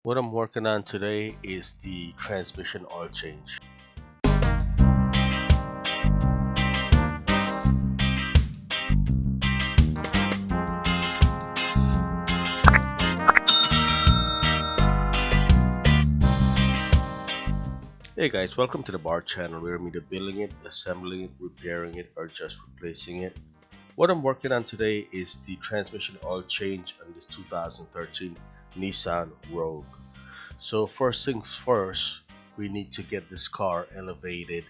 What I'm working on today is the transmission oil change. Hey guys, welcome to the bar channel where I'm either building it, assembling it, repairing it, or just replacing it. What I'm working on today is the transmission oil change on this 2013 Nissan Rogue. So first things first, we need to get this car elevated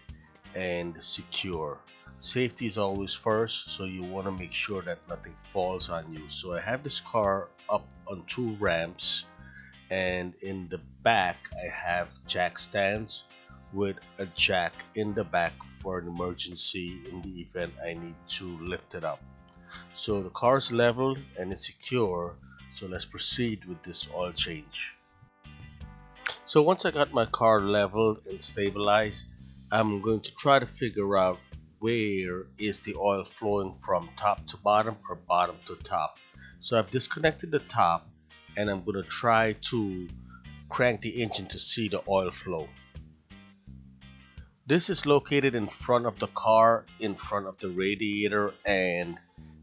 and secure. Safety is always first, so you want to make sure that nothing falls on you. So I have this car up on two ramps, and in the back I have jack stands with a jack in the back for an emergency in the event I need to lift it up. So the car is leveled and it's secure, so let's proceed with this oil change. So once I got my car leveled and stabilized, I'm going to try to figure out where is the oil flowing from top to bottom or bottom to top. So I've disconnected the top and I'm going to try to crank the engine to see the oil flow. This is located in front of the car, in front of the radiator and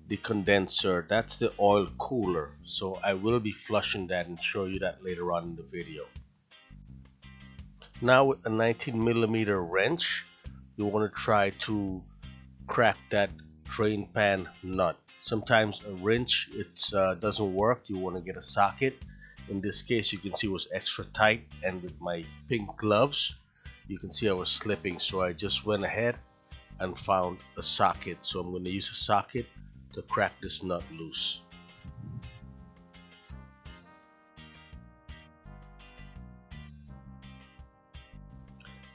the condenser. That's the oil cooler. So I will be flushing that and show you that later on in the video. Now with a 19mm wrench, you want to try to crack that drain pan nut. Sometimes a wrench doesn't work. You want to get a socket. In this case, you can see it was extra tight, and with my pink gloves, you can see I was slipping. So I just went ahead and found a socket. So I'm going to use a socket to crack this nut loose.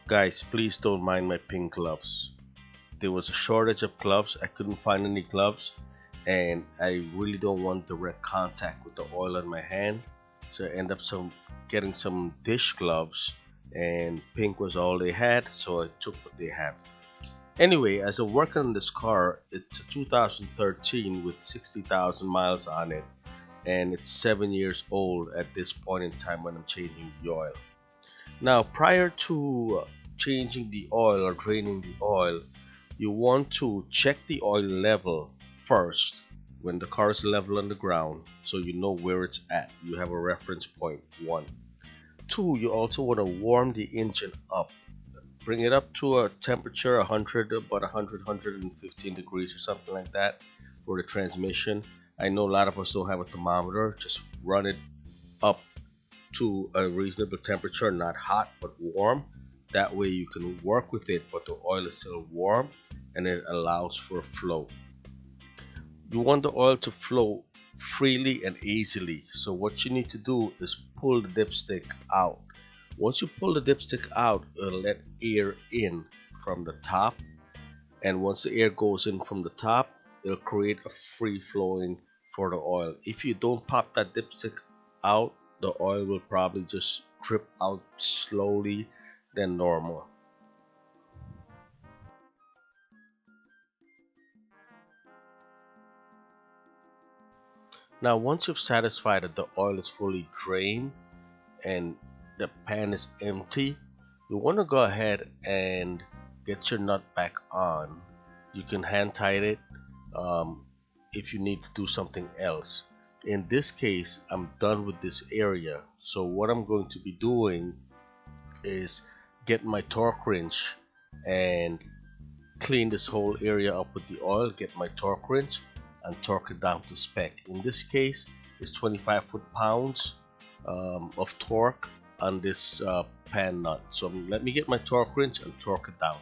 Guys, please don't mind my pink gloves. There was a shortage of gloves. I couldn't find any gloves, and I really don't want direct contact with the oil on my hand, so I end up getting some dish gloves, and pink was all they had, so I took what they had. Anyway, as I'm working on this car, it's a 2013 with 60,000 miles on it, and it's 7 years old at this point in time when I'm changing the oil. Now, prior to changing the oil or draining the oil, you want to check the oil level first when the car is level on the ground, so you know where it's at. You have a reference point. 1. 2, you also want to warm the engine up. Bring it up to a temperature 100, about 100, 115 degrees or something like that for the transmission. I know a lot of us don't have a thermometer. Just run it up to a reasonable temperature, not hot but warm. That way you can work with it, but the oil is still warm and it allows for flow. You want the oil to flow freely and easily. So what you need to do is pull the dipstick out. Once you pull the dipstick out, it'll let air in from the top. And once the air goes in from the top, it'll create a free flowing for the oil. If you don't pop that dipstick out, the oil will probably just drip out slowly than normal. Now once you've satisfied that the oil is fully drained and the pan is empty, you want to go ahead and get your nut back on. You can hand tighten it if you need to do something else. In this case, I'm done with this area, so what I'm going to be doing is get my torque wrench and clean this whole area up with the oil. Get my torque wrench and torque it down to spec. In this case, it's 25 foot-pounds of torque on this pan nut. So let me get my torque wrench and torque it down.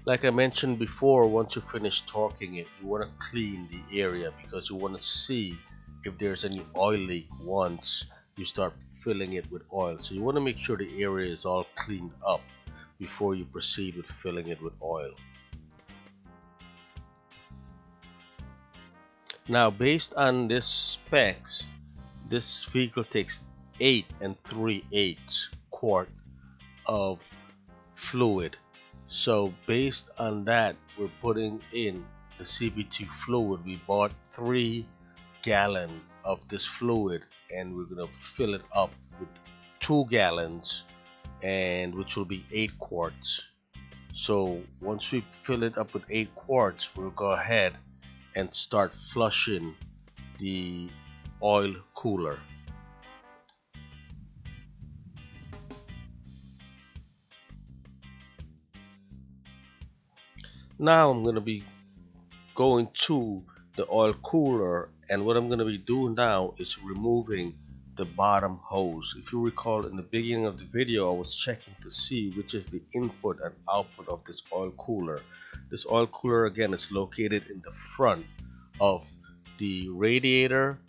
Like I mentioned before, once you finish torquing it, you want to clean the area because you want to see if there's any oil leak once you start filling it with oil. So you want to make sure the area is all cleaned up before you proceed with filling it with oil. Now, based on this specs, this vehicle takes 8 3/8 quart of fluid. So based on that, we're putting in the CVT fluid. We bought 3 gallon of this fluid, and we're gonna fill it up with 2 gallons, and which will be 8 quarts. So once we fill it up with 8 quarts, we'll go ahead and start flushing the oil cooler. Now I'm going to be going to the oil cooler, and what I'm going to be doing now is removing the bottom hose. If you recall, in the beginning of the video I was checking to see which is the input and output of this oil cooler. This oil cooler again is located in the front of the radiator,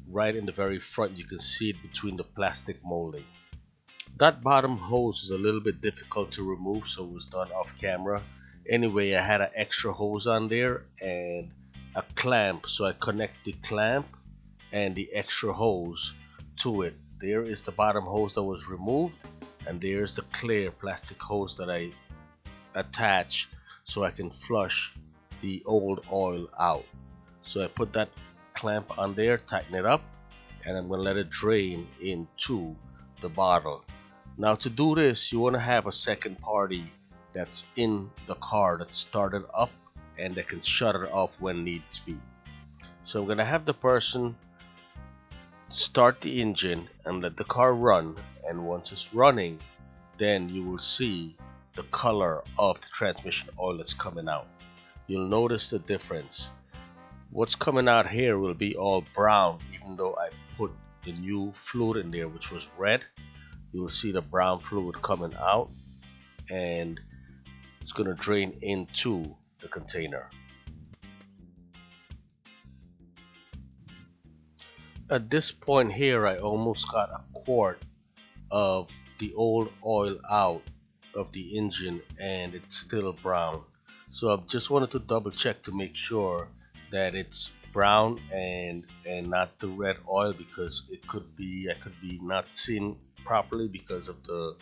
right in the very front. You can see it between the plastic molding. That bottom hose is a little bit difficult to remove, so it was done off camera. Anyway, I had an extra hose on there and a clamp, so I connect the clamp and the extra hose to it. There is the bottom hose that was removed, and there's the clear plastic hose that I attach so I can flush the old oil out. So I put that clamp on there, tighten it up, and I'm going to let it drain into the bottle. Now to do this, you want to have a second party that's in the car that started up and that can shut it off when needs be. So I'm going to have the person start the engine and let the car run, and once it's running, then you will see the color of the transmission oil that's coming out. You'll notice the difference. What's coming out here will be all brown, even though I put the new fluid in there which was red. You will see the brown fluid coming out, and it's going to drain into the container. At this point here, I almost got a quart of the old oil out of the engine, and it's still brown. So I just wanted to double check to make sure that it's brown and not the red oil, because it could be, I could be not seeing properly because of the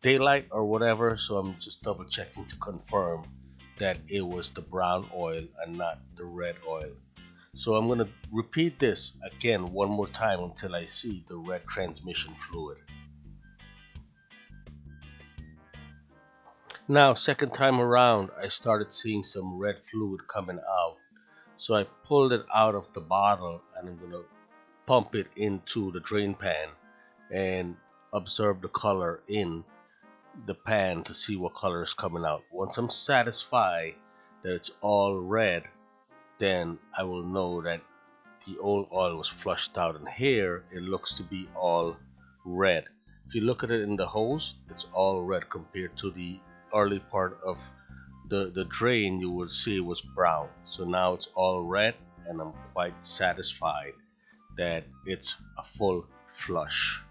daylight or whatever. So I'm just double checking to confirm that it was the brown oil and not the red oil. So I'm going to repeat this again one more time until I see the red transmission fluid. Now, second time around, I started seeing some red fluid coming out. So I pulled it out of the bottle, and I'm going to pump it into the drain pan and observe the color in the pan to see what color is coming out. Once I'm satisfied that it's all red, then I will know that the old oil was flushed out, and here it looks to be all red. If you look at it in the hose, it's all red compared to the early part of the drain. You will see it was brown. So now it's all red, and I'm quite satisfied that it's a full flush.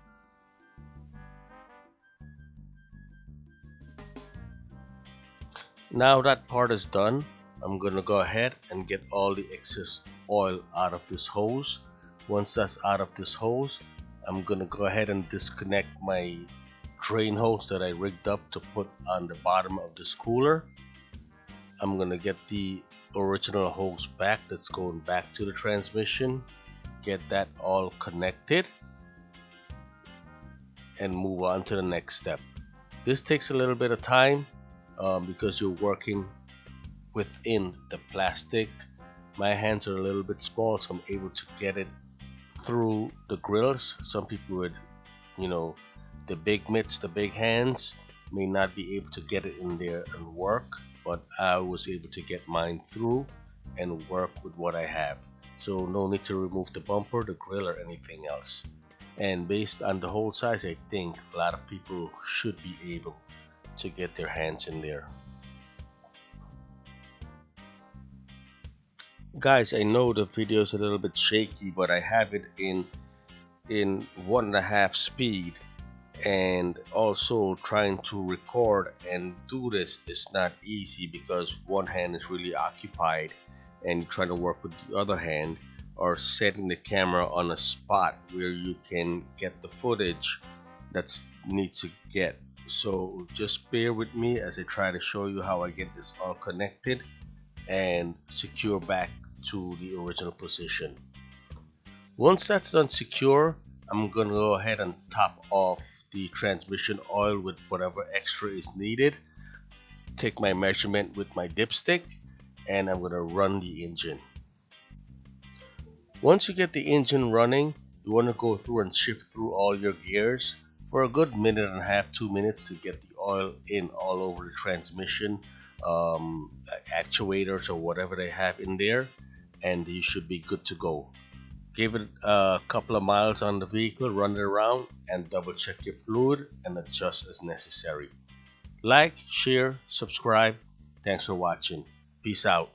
Now that part is done, I'm gonna go ahead and get all the excess oil out of this hose. Once that's out of this hose, I'm gonna go ahead and disconnect my drain hose that I rigged up to put on the bottom of this cooler. I'm gonna get the original hose back that's going back to the transmission, get that all connected, and move on to the next step. This takes a little bit of time because you're working within the plastic. My hands are a little bit small, so I'm able to get it through the grills. Some people with, the big mitts, the big hands, may not be able to get it in there and work, but I was able to get mine through and work with what I have. So no need to remove the bumper, the grill, or anything else. And based on the hole size, I think a lot of people should be able to get their hands in there. Guys, I know the video is a little bit shaky, but I have it in 1.5 speed, And also trying to record and do this is not easy because one hand is really occupied and you're trying to work with the other hand, or setting the camera on a spot where you can get the footage that's needs to get. So just bear with me as I try to show you how I get this all connected and secure back to the original position. Once that's done secure, I'm gonna go ahead and top off the transmission oil with whatever extra is needed. Take my measurement with my dipstick and I'm gonna run the engine. Once you get the engine running, you want to go through and shift through all your gears for a good minute and a half, 2 minutes to get the oil in all over the transmission, actuators or whatever they have in there, and you should be good to go. Give it a couple of miles on the vehicle, run it around, and double check your fluid and adjust as necessary. Like, share, subscribe. Thanks for watching. Peace out.